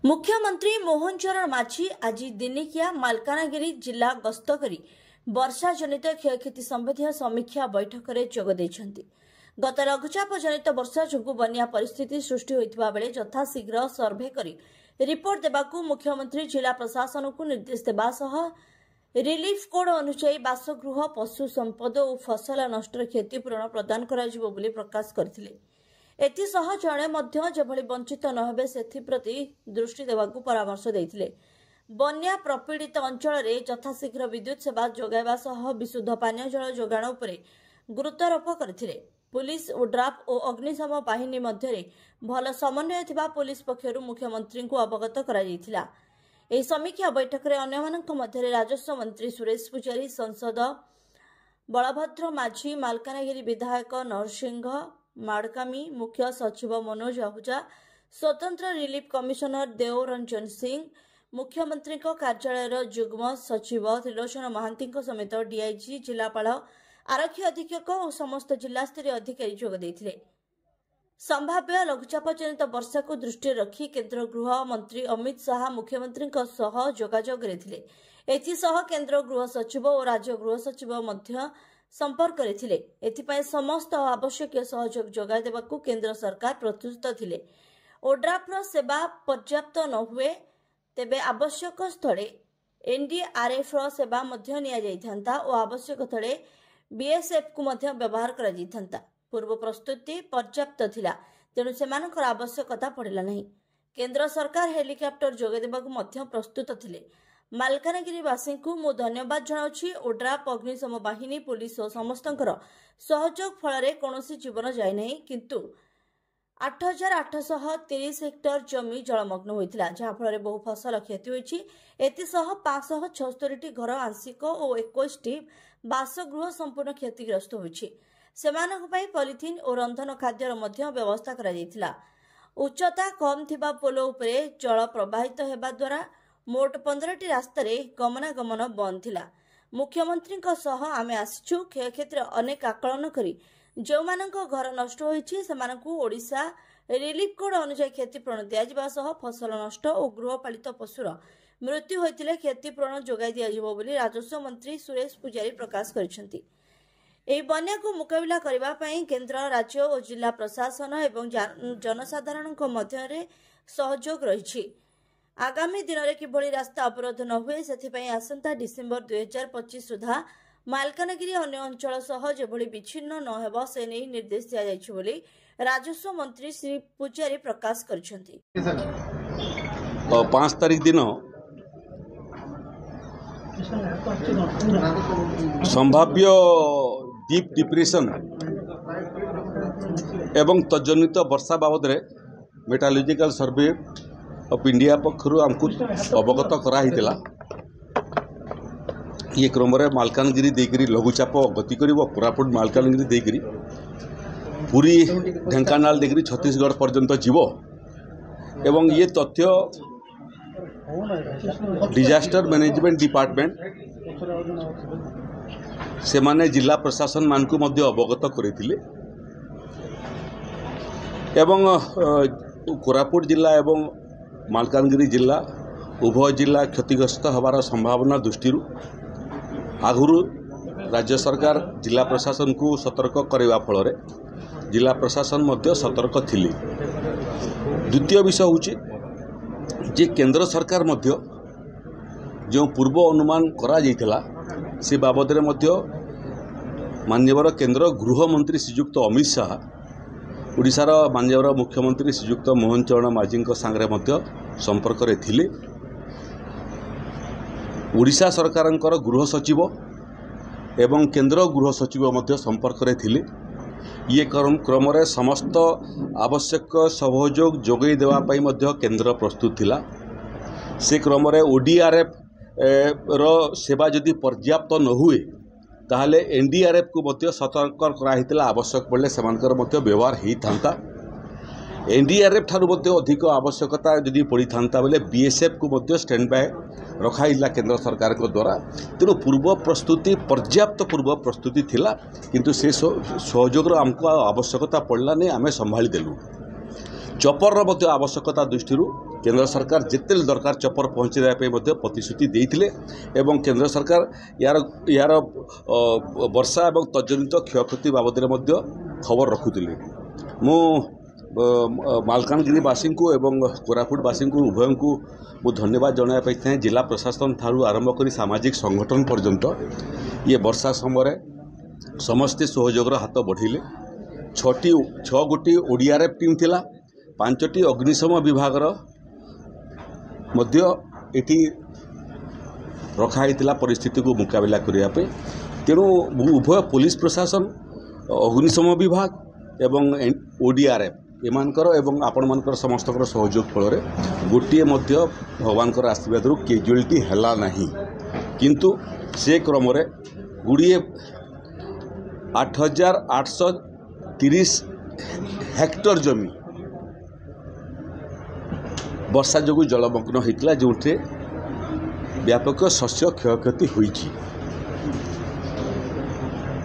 मुख्यमंत्री मोहन चरण माझी आज दिनिकिया मालकानगिरी जिला गस्त करी वर्षा जनित क्षयक्षति संबंधी समीक्षा बैठक में जोग देइछन्ति। गत लघुचाप जनित वर्षा जोगु बन्या परिस्थिति सृष्टि होइतिबा बेले यथाशीघ्र सर्वे करी रिपोर्ट देबाकू मुख्यमंत्री जिला प्रशासन को निर्देश देबा सह रिलीफ कोड अनुसार बासगृह पशु संपद और फसल नष्टर क्षतिपूरण प्रदान कराजिबो बोली प्रकाश करथिले। एथिसह जणे मध्य जेभଳି वंचित न हेबे सेथिप्रति दृष्टि देबाकू परामर्श देइथिले। बन्या प्रपीड़ित अंचल रे यथाशीघ्र विद्युत सेवा जोगाइबा सह विशुद्ध पानीय जल जोगाण उपरे गुरुत्वारोप करथिले। पुलिस ओड्राफ और अग्निशम बाहिनी मध्य भल समन्वय थिबा पुलिस पक्षरु मुख्यमंत्री को अवगत करा जायथिला। एही समीक्षा बैठक रे अन्यमानक मध्य राजस्व मंत्री सुरेश पुजारी, सांसद बलभद्र माझी, मालकानगिरी विधायक नरसिंह माड़कामी, मुख्य सचिव मनोज आहूजा, स्वतंत्र रिलीफ कमिशनर देवरंजन सिंह, मुख्यमंत्री कार्यालय जुग्म सचिव त्रिलोचन महांती समेत डीआईजी, जिलापाल, आरक्षी अधीक्षक और समस्त जिलास्तरीय अधिकारी जोग देइथिले। संभाव्य लघुचाप जनित वर्षा को दृष्टि रखी केन्द्र गृह मंत्री अमित शाह मुख्यमंत्री जोगाजोग रे एथिसह केन्द्र गृह सचिव और राज्य गृह सचिव मध्य संपर्क रे एथिपाई समस्त आवश्यक सहयोग जोगाई देबाकू केन्द्र सरकार प्रस्तुत थिले। ओड्राफ्र सेवा पर्याप्त न हुए तेबे आवश्यक स्थले एनडीआरएफ सेवा मध्य निया जाइथांता और आवश्यक स्थले बीएसएफ को मध्य व्यवहार करा जाइथांता। पूर्व प्रस्तुति पर्याप्त थिला, तेणु सेमानकर आवश्यकता पड़िला नहीं। केन्द्र सरकार हेलिकॉप्टर जोगे देबाकू मध्य प्रस्तुत थिले। मालकानगिरीवासी को मु धन्यवाद जनाउछि। ओड्राफ, अग्निशम बाहिनी, पुलिस और समस्तंकर सहयोग फल कौनसी जीवन जाए नहीं, किंतु 8,830 हेक्टर जमी जलमग्न होइतिला, जहाँ फल बहु फसल क्षति होइछि। एतिसह 576 घर आंशिक और 21 बासगृह संपूर्ण क्षतिग्रस्त होइछि। सेमानक पई पॉलिथिन और रंधन खाद्यर मध्य व्यवस्था करा जायतिला। उच्चता कम थिबा पोल उपरे जल प्रवाहित हेबा द्वारा मोट 15टी रास्ता गमनागमन बंद थिला। मुख्यमंत्री आमे आसिछु क्षयक्षतिर अनेक आकलन करी जो मानक घर नष्ट होइछि सेमानकु ओडिशा रिलीफ कोड अनुसार क्षतिपूरण दियाजिबा सह फसल नष्ट और गृहपालित पशुर मृत्यु होइतिले क्षतिपूरण जोगाई दियाजिबो बोली राजस्व मंत्री सुरेश पुजारी प्रकाश करिसेंति। एही बन्या को मुकाबिला करबा पई केंद्र, राज्य और जिला प्रशासन एवं जनसाधारण मध्य सहयोग रहिछि। आगामी दिन में किभली रास्ता अवरोध न हुए से आसंता डिसेम्बर 2025 सुधा मालकानगिरी अन्य अंचल सह जेभली विच्छिन्न न हेब से नहीं निर्देश दिया जायछि बोली राजस्व मंत्री श्री पुजारी प्रकाश करिसेंति। 5 तारीख दिन संभाव्य डीप डिप्रेशन एवं तजनित वर्षा बाबद मेटालोजिकल सर्वे ऑफ इंडिया पक्षर आमको अवगत कराइला। ये क्रम मालकानगिरी देकरी लघुचाप गति कर कोरापुट मालकानगिरी देकरी पूरी ढेंकानाल देकरी छत्तीसगढ़ पर्यंत जीव एवं ये तथ्य डिजास्टर मैनेजमेंट डिपार्टमेंट से माने जिला प्रशासन मान को मध्य अवगत करथिले एवं कोरापुट जिला एवं मालकानगिरी जिला उभय जिला क्षतिग्रस्त हबार संभावना दृष्टि आगुरु राज्य सरकार जिला प्रशासन को सतर्क करने फल जिला प्रशासन मध्य सतर्क थिले। द्वितीय विषय होची जे केंद्र सरकार मध्य जो पूर्व अनुमान करा जाइथिला से बाबद रे मध्य माननीय केंद्र गृह मंत्री श्रीयुक्त अमित शाह ओडिशार माननीय मुख्यमंत्री श्रीयुक्त मोहन चरण माझी सांगे मध्य संपर्क रे थिले। ओडिशा सरकारंकर गृह सचिव एवं केंद्र गृह सचिव मध्य संपर्क रे थिले। ये क्रम रे समस्त आवश्यक सहयोग जोगई देवा पई मध्य केंद्र प्रस्तुत थिला। से क्रम रे ओडीआरएफ रो सेवा जदि पर्याप्त न हुए ताहले एनडीआरएफ को मध्य सतर्क कराइतिला। आवश्यक पड़े सेमानकर मध्य व्यवहार होता। एनडीआरएफ ठारू मध्य अधिक आवश्यकता जदि पड़ी था बेले बीएसएफ को मध्य स्टैंड बाय रखाइला केंद्र सरकार को द्वारा। तेणु पूर्व प्रस्तुति पर्याप्त पूर्व प्रस्तुति थिला, किंतु से सहयोग आमको आवश्यकता पड़ला नहीं, आम संभाली देलु। चपर आवश्यकता दृष्टि केंद्र सरकार जिते दरकार चपर पहुँचाई प्रतिश्रुति देते एवं केंद्र सरकार यार यार वर्षा और तजनित क्षयक्षति बाबद खबर रखुले मु मालकानगिरीवासी को एवं कोरापुटवासी को उभय को मु धन्यवाद जनवाई चाहे जिला प्रशासन ठारू आरंभ कर सामाजिक संगठन पर्यंत ये वर्षा समय समस्ते सहयोग हाथ बढ़िले 6 गोटी ओडीआरएफ टीम थिला 5टी अग्निशम विभाग एटी रखाई परिस्थिति को मुकाबला करने तेणु उभय पुलिस प्रशासन अग्निशम विभाग एवं ओडीआरएफ एमानकर एवं आपण मानकर समस्त सहयोग फल गोटे भगवान आशीर्वाद कैजुआलिटी हैला नहीं किंतु से क्रम गुड़िए 8,830 हेक्टर जमी वर्षा जो जलमग्न होता जो व्यापक शस्य क्षयक्षति होती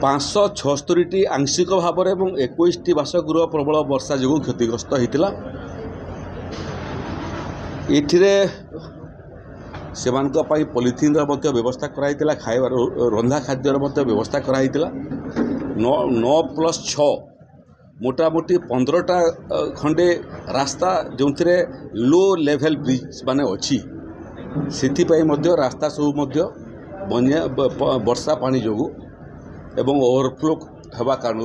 576टी आंशिक भाव में 21टी बासगृह प्रबल वर्षा जो क्षतिग्रस्त होता से पॉलिथिन व्यवस्था कराई खाइबार रंधा खाद्यर व्यवस्था कराई 9+6 मोटामोटी 15टा खंडे रास्ता जो लो लेवल ब्रिज माने अच्छी से रास्ता सब बनिया वर्षा पानी जो एवं ओवरफ्लो हवा कारण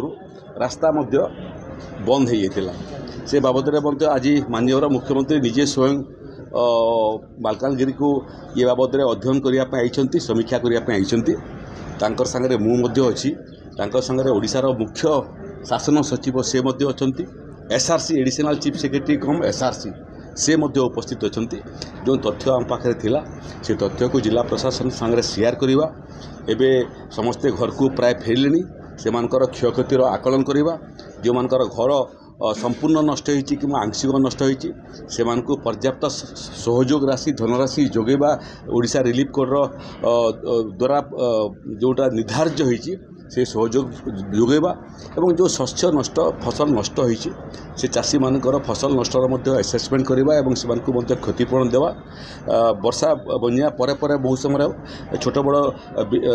रास्ता बंद हो जाता से बाबद आज माननीय मुख्यमंत्री निजे स्वयं मालकानगिरी को ये बाबद अध्ययन करने समीक्षा करने सांगे मुझे सांगे ओडिशार मुख्य शासन सचिव से अच्छा एसआरसी एडिशनल चीफ सेक्रेटरी कम एसआरसी से उपस्थित अच्छा जो तथ्य आम पाखे थिला से तथ्य को जिला प्रशासन सांगे शेयर करवा एवं समस्ते घर को प्राय फेरले से क्षयक्षतिर आकलन करवा जो मानकर घर संपूर्ण नष्ट होती कि आंशिक नष्ट होती से पर्याप्त सहयोग राशि धनराशि जोगेबा ओडिशा रिलीफ कोड द्वारा जोटा निर्धार्य होती से सहयोग जोगेबा एवं जो शस्य नष्ट फसल नष्ट होती से चाषी मानकर फसल नष्टर एसेसमेंट करवा एवं से क्षतिपूरण देवा वर्षा बनिया परे परे बहुत समय छोट बड़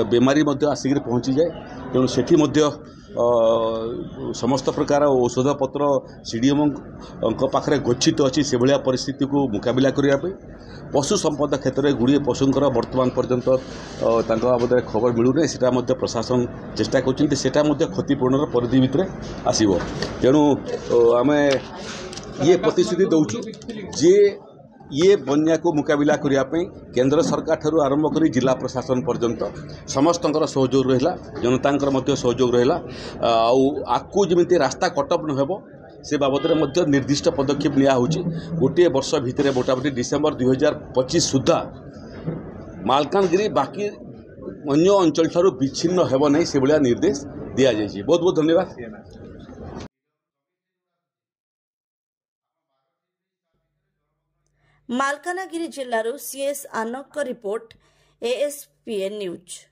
बेमारी आसिक पहुँची जाए तेणु से समस्त प्रकार औषध पत्र सीडीएम पाखे गच्छित अच्छी से भाया परिस्थिति को मुकाबला करने पशु संपद क्षेत्र में गुड़िए पशुंर वर्तमान पर्यंत बाबद खबर मिलूना से प्रशासन चेष्टा कर क्षतिपूरण परिधि भितर आसो तेणु आम ये प्रतिश्रुति दौचु जे ये बन्या को मुकाबला करने केंद्र सरकार ठारू आरंभ कर जिला प्रशासन पर्यंत समस्त सहयोग रहा जनता सहयोग रहा आकु जमी रास्ता कटअप न से बाबद निर्दिष्ट पदक्षेप लिया गोटे वर्ष भितर मोटामोटी डिसेम्बर 2025 सुधा मालकानगिरी बाकी अन्य अंचल ठारू विच्छिन्न हेब नहीं से भाया निर्देश दि जाए। बहुत बहुत धन्यवाद। मालकानगिरी जिल्लारू सीएस आनक रिपोर्ट एएसपीएन न्यूज।